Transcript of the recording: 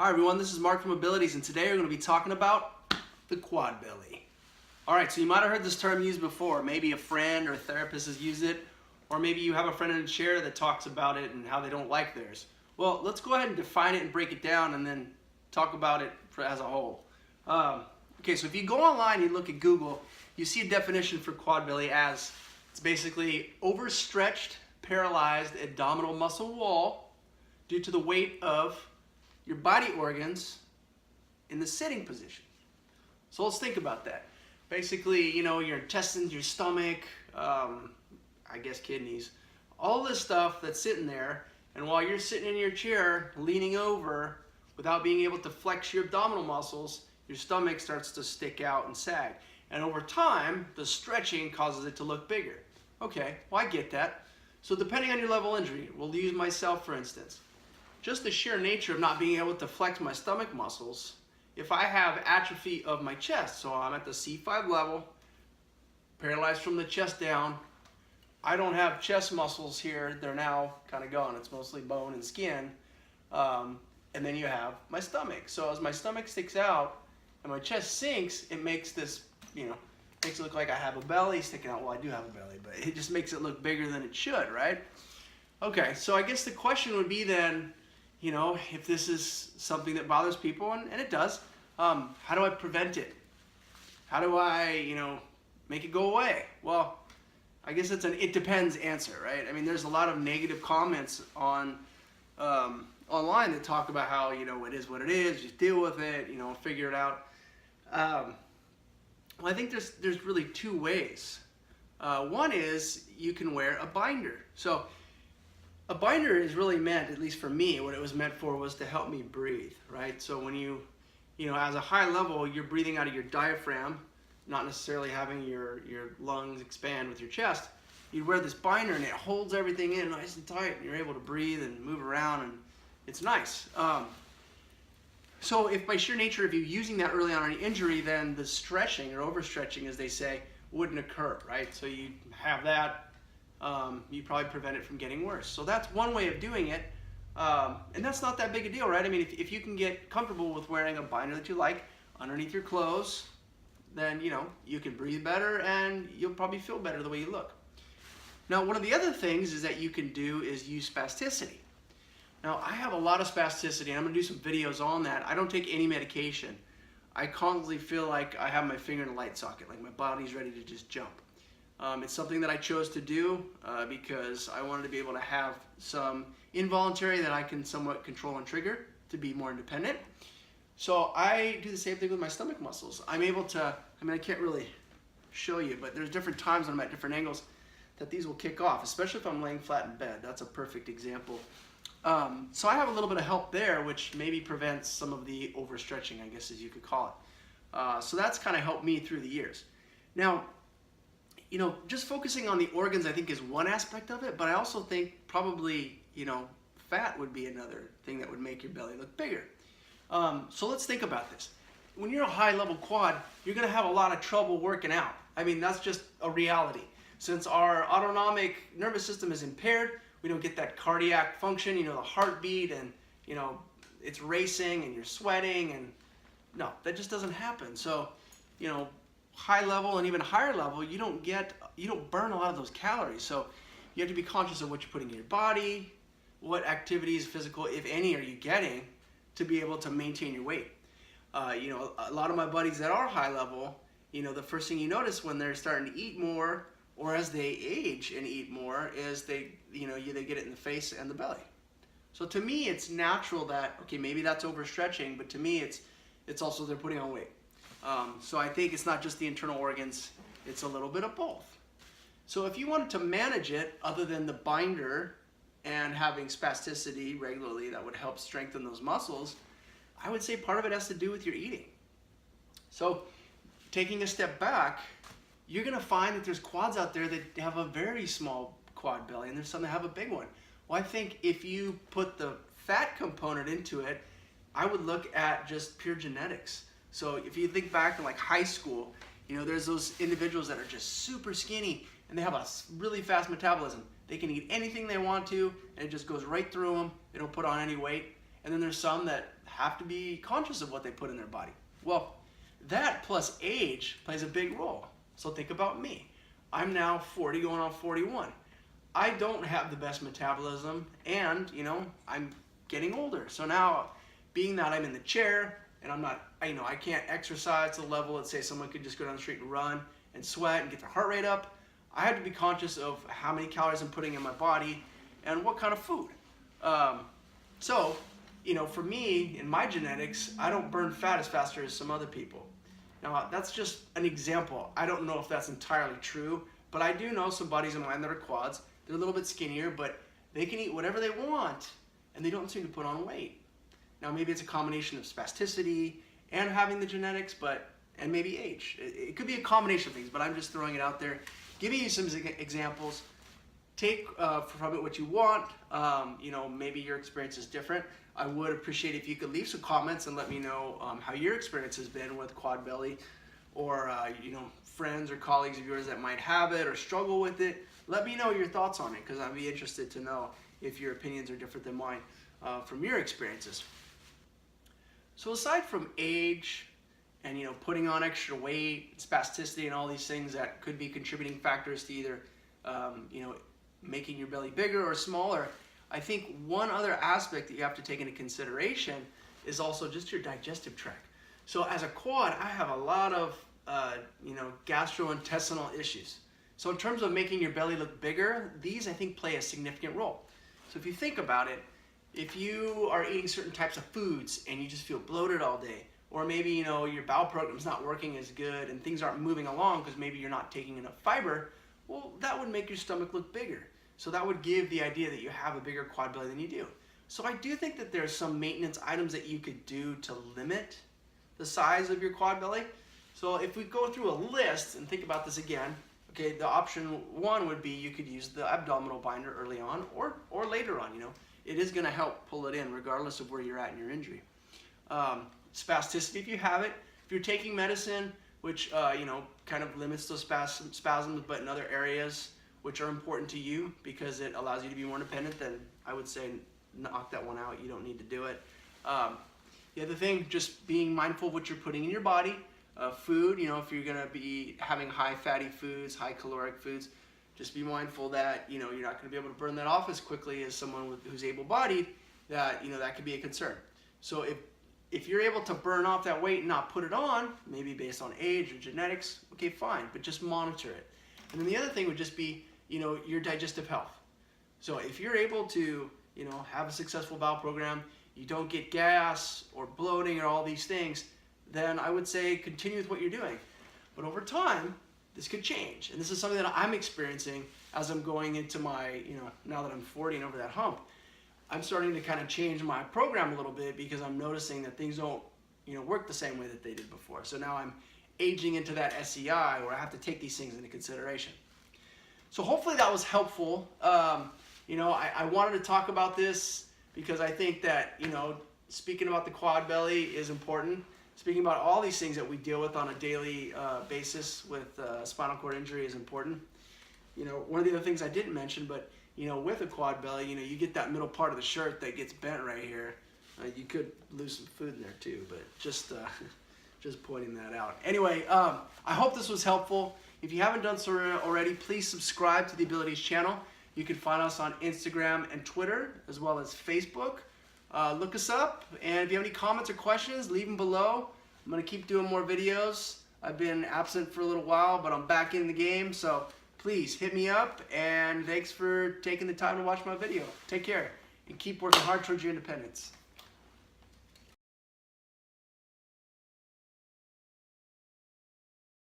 Hi everyone, this is Mark from Abilities, and today we're going to be talking about the quad belly. Alright, so you might have heard this term used before. Maybe a friend or a therapist has used it, or maybe you have a friend in a chair that talks about it and how they don't like theirs. Well, let's go ahead and define it and break it down and then talk about it as a whole. Okay, so if you go online and you look at Google, you see a definition for quad belly as it's basically overstretched, paralyzed abdominal muscle wall due to the weight of your body organs in the sitting position. So let's think about that. Basically, you know, your intestines, your stomach, I guess kidneys, all this stuff that's sitting there, and while you're sitting in your chair, leaning over, without being able to flex your abdominal muscles, your stomach starts to stick out and sag. And over time, the stretching causes it to look bigger. Okay, well I get that. So depending on your level of injury, we'll use myself for instance. Just the sheer nature of not being able to flex my stomach muscles, if I have atrophy of my chest, so I'm at the C-5 level, paralyzed from the chest down, I don't have chest muscles here, they're now kind of gone, it's mostly bone and skin, and then you have my stomach. So as my stomach sticks out and my chest sinks, it makes this, makes it look like I have a belly sticking out. Well, I do have a belly, but it just makes it look bigger than it should, right? Okay, so I guess the question would be then, if this is something that bothers people, and it does, how do I prevent it? How do I, make it go away? Well, I guess it's an it depends answer, right? I mean, there's a lot of negative comments on online that talk about how, it is what it is, just deal with it, figure it out. Well, I think there's really two ways. One is you can wear a binder. So a binder is really meant, at least for me, what it was meant for was to help me breathe, right? So when you as a high level, you're breathing out of your diaphragm, not necessarily having your lungs expand with your chest. You wear this binder and it holds everything in nice and tight, and you're able to breathe and move around, and it's nice. So if by sheer nature, if you're using that early on in an injury, then the stretching or overstretching, as they say, wouldn't occur, right? So you have that. You probably prevent it from getting worse. So that's one way of doing it, and that's not that big a deal, right? I mean, if you can get comfortable with wearing a binder that you like underneath your clothes, then you can breathe better and you'll probably feel better the way you look. Now, one of the other things is that you can do is use spasticity. Now, I have a lot of spasticity, and I'm going to do some videos on that. I don't take any medication. I constantly feel like I have my finger in a light socket, like my body's ready to just jump. It's something that I chose to do because I wanted to be able to have some involuntary that I can somewhat control and trigger to be more independent. So I do the same thing with my stomach muscles. I'm able to, I can't really show you, but there's different times when I'm at different angles that these will kick off, especially if I'm laying flat in bed. That's a perfect example. So I have a little bit of help there, which maybe prevents some of the overstretching, I guess as you could call it. So that's kind of helped me through the years. Now, just focusing on the organs I think is one aspect of it, but I also think probably, fat would be another thing that would make your belly look bigger. So let's think about this. When you're a high-level quad, you're going to have a lot of trouble working out. I mean, that's just a reality. Since our autonomic nervous system is impaired, we don't get that cardiac function, the heartbeat, and, it's racing and you're sweating, and no, that just doesn't happen. So, high level and even higher level, you don't burn a lot of those calories. So you have to be conscious of what you're putting in your body, what activities, physical, if any, are you getting to be able to maintain your weight. A lot of my buddies that are high level, the first thing you notice when they're starting to eat more, or as they age and eat more, is they get it in the face and the belly. So to me, it's natural that, okay, maybe that's overstretching, but to me, it's also they're putting on weight. So I think it's not just the internal organs, it's a little bit of both. So if you wanted to manage it, other than the binder and having spasticity regularly that would help strengthen those muscles, I would say part of it has to do with your eating. So taking a step back, you're going to find that there's quads out there that have a very small quad belly, and there's some that have a big one. Well, I think if you put the fat component into it, I would look at just pure genetics. So if you think back to like high school, there's those individuals that are just super skinny and they have a really fast metabolism. They can eat anything they want to and it just goes right through them. They don't put on any weight. and then there's some that have to be conscious of what they put in their body. Well, that plus age plays a big role. So think about me. I'm now 40 going on 41. I don't have the best metabolism, and I'm getting older. So now, being that I'm in the chair and I'm not, I can't exercise to the level that say someone could just go down the street and run and sweat and get their heart rate up. I have to be conscious of how many calories I'm putting in my body and what kind of food. So, for me, in my genetics, I don't burn fat as fast as some other people. Now, that's just an example. I don't know if that's entirely true, but I do know some buddies of mine that are quads. They're a little bit skinnier, but they can eat whatever they want, and they don't seem to put on weight. Now, maybe it's a combination of spasticity and having the genetics, and maybe age. It could be a combination of things, but I'm just throwing it out there, giving you some examples. Take from it what you want. Maybe your experience is different. I would appreciate if you could leave some comments and let me know how your experience has been with quad belly, or friends or colleagues of yours that might have it or struggle with it. Let me know your thoughts on it, because I'd be interested to know if your opinions are different than mine from your experiences. So aside from age and putting on extra weight, spasticity, and all these things that could be contributing factors to either making your belly bigger or smaller, I think one other aspect that you have to take into consideration is also just your digestive tract. So as a quad, I have a lot of gastrointestinal issues. So in terms of making your belly look bigger, these I think play a significant role. So if you think about it, if you are eating certain types of foods and you just feel bloated all day, or maybe your bowel program's not working as good and things aren't moving along because maybe you're not taking enough fiber, well, that would make your stomach look bigger. So that would give the idea that you have a bigger quad belly than you do. So I do think that there's some maintenance items that you could do to limit the size of your quad belly. So if we go through a list and think about this again, okay, the option one would be you could use the abdominal binder early on or later on. It is going to help pull it in regardless of where you're at in your injury. Spasticity, if you have it. If you're taking medicine, which kind of limits those spasms, but in other areas which are important to you because it allows you to be more independent, then I would say knock that one out. You don't need to do it. The other thing, just being mindful of what you're putting in your body. Food, if you're going to be having high fatty foods, high caloric foods, just be mindful that you're not going to be able to burn that off as quickly as someone who's able-bodied. That that could be a concern. So if you're able to burn off that weight and not put it on, maybe based on age or genetics, okay, fine, but just monitor it. And then the other thing would just be your digestive health. So if you're able to have a successful bowel program, you don't get gas or bloating or all these things, then I would say continue with what you're doing. But over time, this could change. And this is something that I'm experiencing as I'm going into my, now that I'm 40 and over that hump. I'm starting to kind of change my program a little bit because I'm noticing that things don't, work the same way that they did before. So now I'm aging into that SEI where I have to take these things into consideration. So hopefully that was helpful. I wanted to talk about this because I think that, speaking about the quad belly is important. Speaking about all these things that we deal with on a daily basis with spinal cord injury is important. One of the other things I didn't mention, but with a quad belly, you get that middle part of the shirt that gets bent right here. You could lose some food in there too, but just pointing that out. Anyway, I hope this was helpful. If you haven't done so already, please subscribe to the Abilities channel. You can find us on Instagram and Twitter, as well as Facebook. Look us up, and if you have any comments or questions, leave them below. I'm going to keep doing more videos. I've been absent for a little while, but I'm back in the game, so please hit me up, and thanks for taking the time to watch my video. Take care, and keep working hard towards your independence.